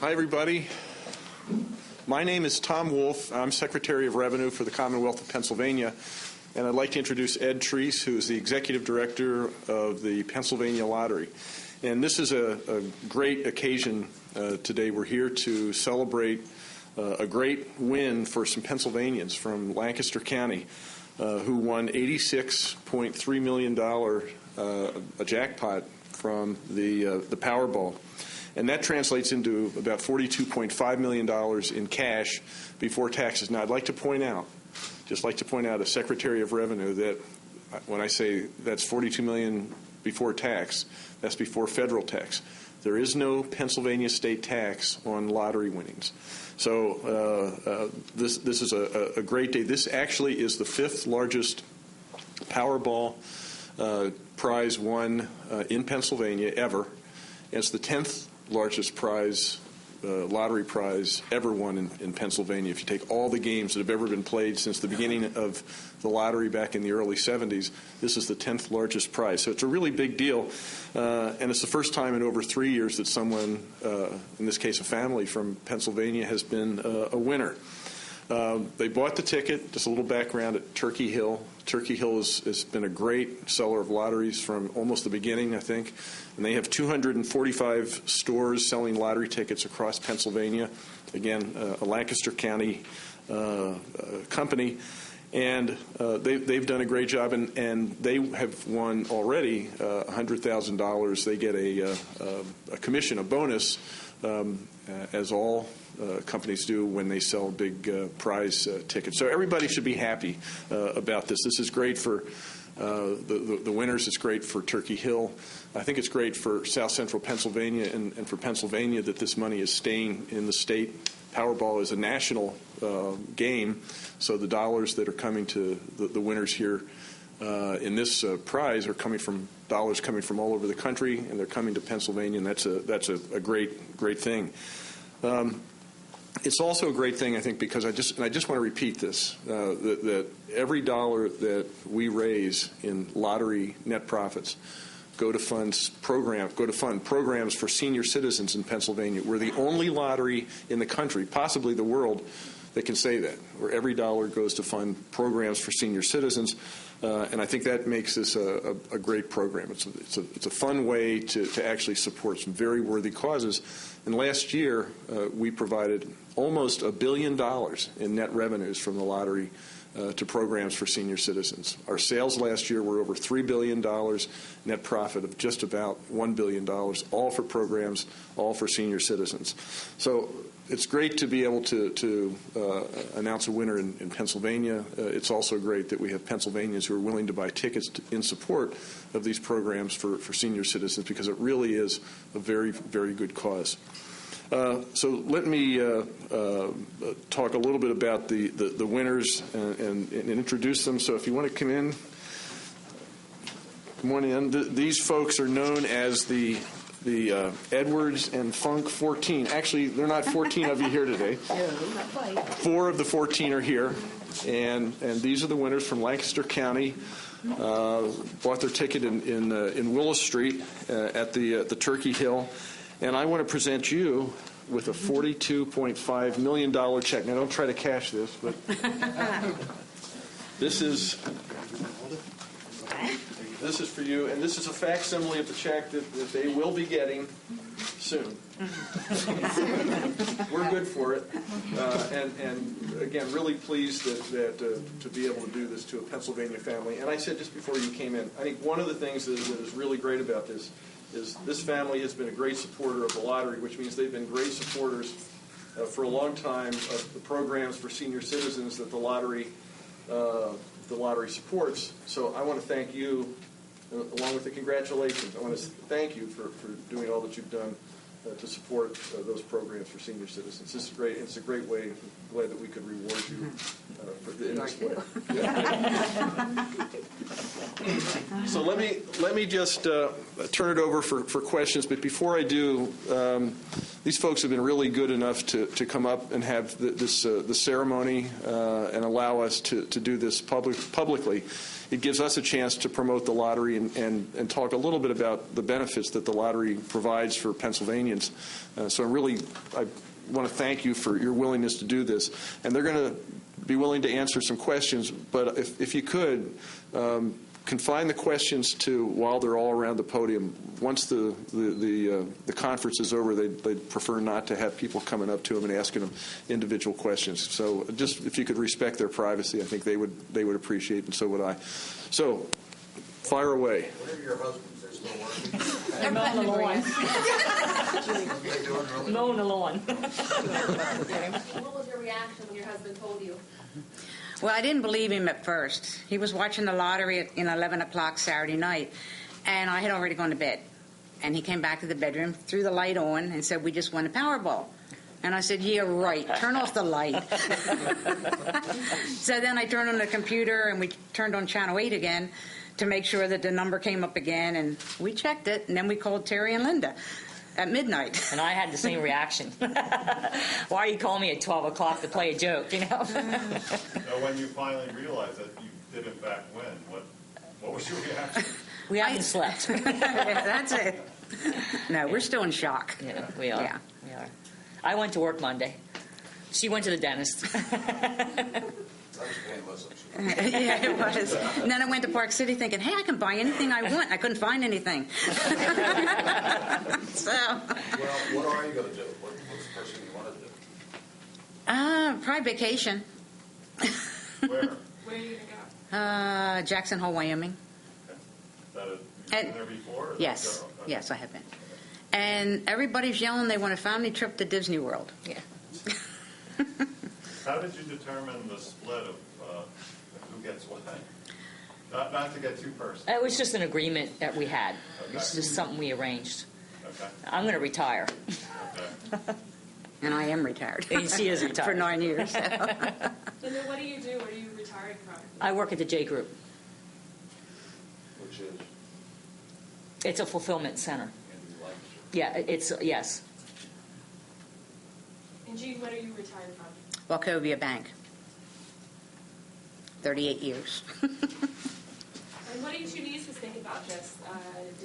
Hi, everybody. My name is Tom Wolf. I'm Secretary of Revenue for the Commonwealth of Pennsylvania, and I'd like to introduce Ed Treese, who is the Executive Director of the Pennsylvania Lottery. And this is a great occasion today. We're here to celebrate a great win for some Pennsylvanians from Lancaster County who won $86.3 million a jackpot from the Powerball. And that translates into about $42.5 million in cash before taxes. Now, I'd like to point out, as Secretary of Revenue, that when I say that's $42 million before tax, that's before federal tax. There is no Pennsylvania state tax on lottery winnings. So this is a great day. This actually is the fifth largest Powerball prize won in Pennsylvania ever. It's the 10th largest prize, lottery prize ever won in Pennsylvania. If you take all the games that have ever been played since the beginning of the lottery back in the early 70s, this is the 10th largest prize. So it's a really big deal, and it's the first time in over 3 years that someone, in this case a family from Pennsylvania, has been a winner. They bought the ticket, just a little background, at Turkey Hill. Turkey Hill has been a great seller of lotteries from almost the beginning, I think. And they have 245 stores selling lottery tickets across Pennsylvania. Again, a Lancaster County company. And they've done a great job, and they have won already $100,000. They get a commission, a bonus, as all companies do when they sell big prize tickets. So everybody should be happy about this. This is great for the winners. It's great for Turkey Hill. I think it's great for South Central Pennsylvania and for Pennsylvania that this money is staying in the state. Powerball is a national game, so the dollars that are coming to the winners here in this prize are coming from dollars coming from all over the country, and they're coming to Pennsylvania, and that's a great thing. It's also a great thing, I think, because I just want to repeat this, that every dollar that we raise in lottery net profits go to fund programs for senior citizens in Pennsylvania. We're the only lottery in the country, possibly the world, that can say that, where every dollar goes to fund programs for senior citizens. And I think that makes this a great program. It's a fun way to actually support some very worthy causes. And last year, we provided almost $1 billion in net revenues from the lottery to programs for senior citizens. Our sales last year were over $3 billion, net profit of just about $1 billion, all for programs, all for senior citizens. So it's great to be able to announce a winner in Pennsylvania. It's also great that we have Pennsylvanians who are willing to buy tickets in support of these programs for senior citizens, because it really is a very, very good cause. So let me talk a little bit about the winners and introduce them. So if you want to come on in. These folks are known as the Edwards and Funk 14. Actually, there are not 14 of you here today. 4 of the 14 are here, and these are the winners from Lancaster County. Bought their ticket in Willow Street at the Turkey Hill. And I want to present you with a $42.5 million check. Now, don't try to cash this, but this is for you, and this is a facsimile of the check that they will be getting soon. We're good for it, and again, really pleased that to be able to do this to a Pennsylvania family. And I said just before you came in, I think one of the things that is really great about this is this family has been a great supporter of the lottery, which means they've been great supporters for a long time of the programs for senior citizens that the lottery supports. So I want to thank you, along with the congratulations. I want to thank you for doing all that you've done to support those programs for senior citizens. This is great. It's a great way. I'm glad that we could reward you in this way. So let me just turn it over for questions. But before I do, these folks have been really good enough to come up and have the ceremony and allow us to do this publicly. it gives us a chance to promote the lottery and talk a little bit about the benefits that the lottery provides for Pennsylvanians. So I want to thank you for your willingness to do this. And they're going to be willing to answer some questions, but if you could, confine the questions to while they're all around the podium. Once the conference is over, they'd prefer not to have people coming up to them and asking them individual questions. So just if you could respect their privacy, I think they would appreciate, and so would I. So fire away. Where are your husbands? They're still working? They're mowing the lawn. Mowing the lawn. What was your reaction when your husband told you? Well, I didn't believe him at first. He was watching the lottery at 11 o'clock Saturday night, and I had already gone to bed. And he came back to the bedroom, threw the light on, and said, "We just won a Powerball." And I said, "Yeah, right. Turn off the light." So then I turned on the computer, and we turned on Channel 8 again to make sure that the number came up again, and we checked it, and then we called Terry and Linda at midnight. And I had the same reaction. Why are you calling me at 12 o'clock to play a joke, you know? Now, when you finally realized that you did in fact win, what was your reaction? We haven't slept. That's it. No, we're still in shock. Yeah, we are. Yeah. We are. I went to work Monday. She went to the dentist. Yeah, it was. And then I went to Park City thinking, hey, I can buy anything I want. I couldn't find anything. So. Well, what are you going to do? What's the first thing you want to do? Probably vacation. Where? Where are you going to go? Jackson Hole, Wyoming. You've been there before? Or Yes. okay. Yes, I have been. And everybody's yelling they want a family trip to Disney World. Yeah. How did you determine the split of who gets what? Not to get too personal. It was just an agreement that we had. Okay. It's just something we arranged. Okay. I'm going to retire. Okay. And I am retired. And she is retired. For 9 years. So. So then what do you do? Where are you retiring from? I work at the J Group. Which is It's a fulfillment center. in Lancaster. Yeah, yes. And Jean, what are you retired from? Wachovia Bank. 38 years. And what did you nieces think about this?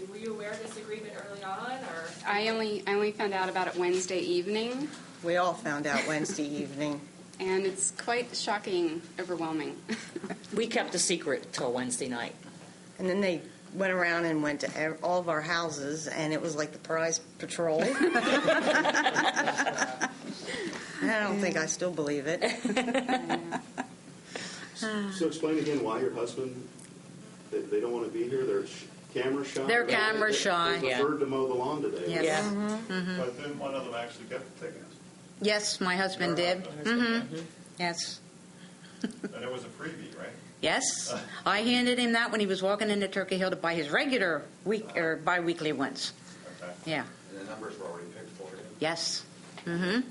Were you aware of this agreement early on, or? I only found out about it Wednesday evening, We all found out Wednesday evening. and it's quite shocking, overwhelming. We kept a secret till Wednesday night. And then they went around and went to all of our houses, and it was like the prize patrol. I don't think I still believe it. So explain again why your husband, they don't want to be here? They're camera shy? They're camera shy. They preferred to mow the lawn today. Yes. Yeah. But didn't one of them actually get the tickets? Yes, my husband did. Yes. And it was a freebie, right? Yes. I handed him that when he was walking into Turkey Hill to buy his regular bi-weekly ones. Okay. Yeah. And the numbers were already picked for you. Yes. Mm-hmm.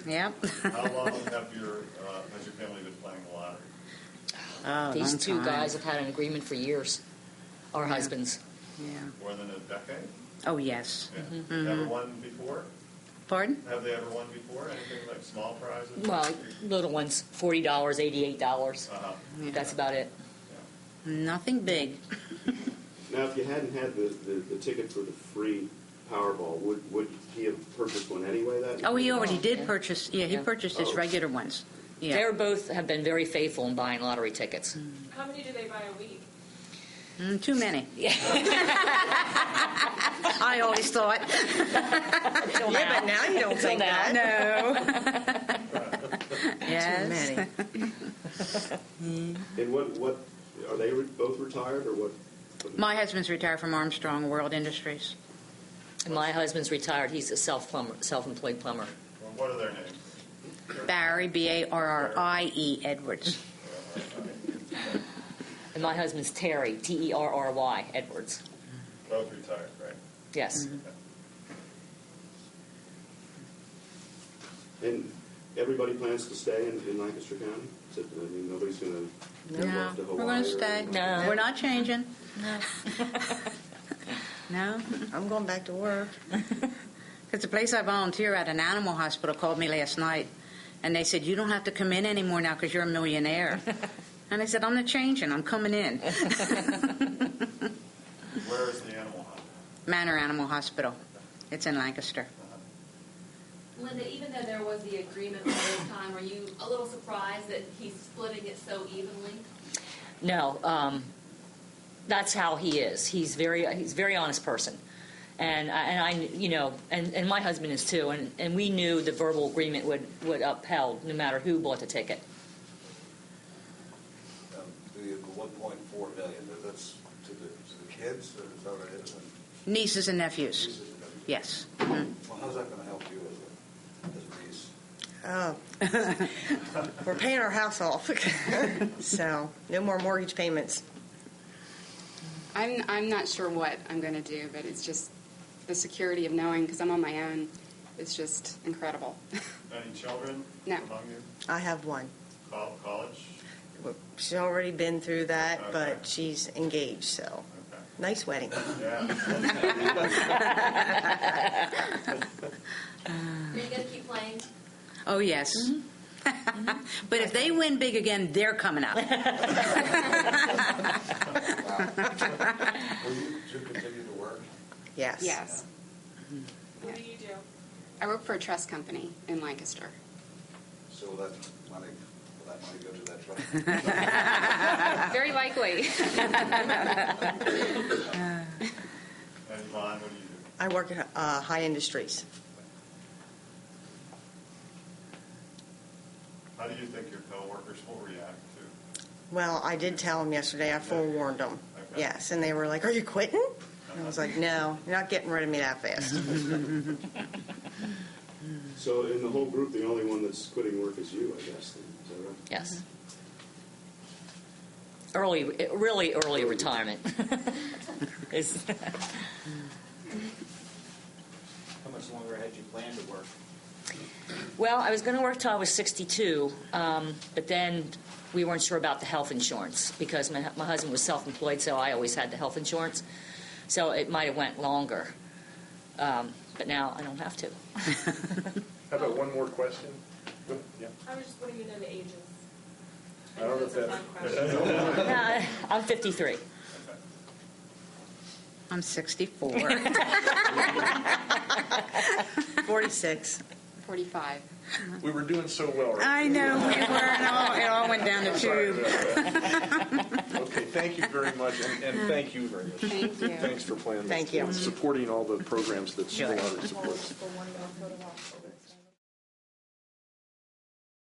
Yep. How long has your family been playing the lottery? Oh, These long two time. guys have had an agreement for years. Our husbands. Yeah. More than a decade? Oh, yes. Yeah. Ever won before? Pardon? Have they ever won before? Anything like small prizes? Well, little ones, $40, $88. Uh-huh. Yeah. That's about it. Nothing big. Now, if you hadn't had the ticket for the free Powerball, would he have purchased one anyway that Oh, he already did yeah. purchase. Yeah, he Yeah. purchased his Oh. regular ones. Yeah. They both have been very faithful in buying lottery tickets. How many do they buy a week? Too many. I always thought. Yeah, but now you don't think that. No. Yes. Too many. And what are they both retired or what? My husband's retired from Armstrong World Industries. And my husband's retired. He's a self-employed plumber. Well, what are their names? Barry, Barrie Edwards. And my husband's Terry, Terry Edwards. Both retired, right? Yes. And everybody plans to stay in Lancaster County? I mean, nobody's going to go No, off to we're Hawaii going to or- stay. No. We're not changing. No. I'm going back to work. Because the place I volunteer at, an animal hospital, called me last night, and they said, you don't have to come in anymore now because you're a millionaire. And I said, I'm not changing. I'm coming in. Where is the animal hospital? Manor Animal Hospital. It's in Lancaster. Linda, even though there was the agreement all this time, were you a little surprised that he's splitting it so evenly? No, that's how he is. He's a very honest person, and I you know, and my husband is too, and we knew the verbal agreement would upheld no matter who bought the ticket. The 1.4 million, that's to the kids, or is that what it is? Nieces and nephews. Nieces and nephews. Yes. Well, how's that going to help you as a niece? Oh. We're paying our house off. So no more mortgage payments. I'm not sure what I'm going to do, but it's just the security of knowing, because I'm on my own, it's just incredible. Any children No. among you? I have one. College? She's already been through that, Okay. but she's engaged, so Okay. nice wedding. Yeah. Are you going to keep playing? Oh, yes. But if they win big again, they're coming out. Will you to continue to work? Yes. Yes. What do you do? I work for a trust company in Lancaster. So will that money go to that trust? Very likely. And Yvonne, what do you do? I work at High Industries. How do you think your coworkers will react to? Well, I did tell them yesterday. I forewarned them. Okay. Yes, and they were like, "Are you quitting?" And I was like, "No, you're not getting rid of me that fast." So in the whole group, the only one that's quitting work is you, I guess. Then. Is that right? Yes. Really early retirement. Is- How much longer had you planned to work? Well, I was going to work till I was 62, but then we weren't sure about the health insurance because my husband was self-employed, so I always had the health insurance. So it might have went longer, but now I don't have to. How about one more question? Yeah. I was just wanting to know the ages. I don't know if That's a that- fun question. I'm 53. I'm 64. 46. 45. We were doing so well, right? I know we were, and it all went down the tube. Okay, thank you very much, and thank you very much. Thank you. Thanks for playing. Thank you. Supporting all the programs that Civil Lottery supports. For one more photo op.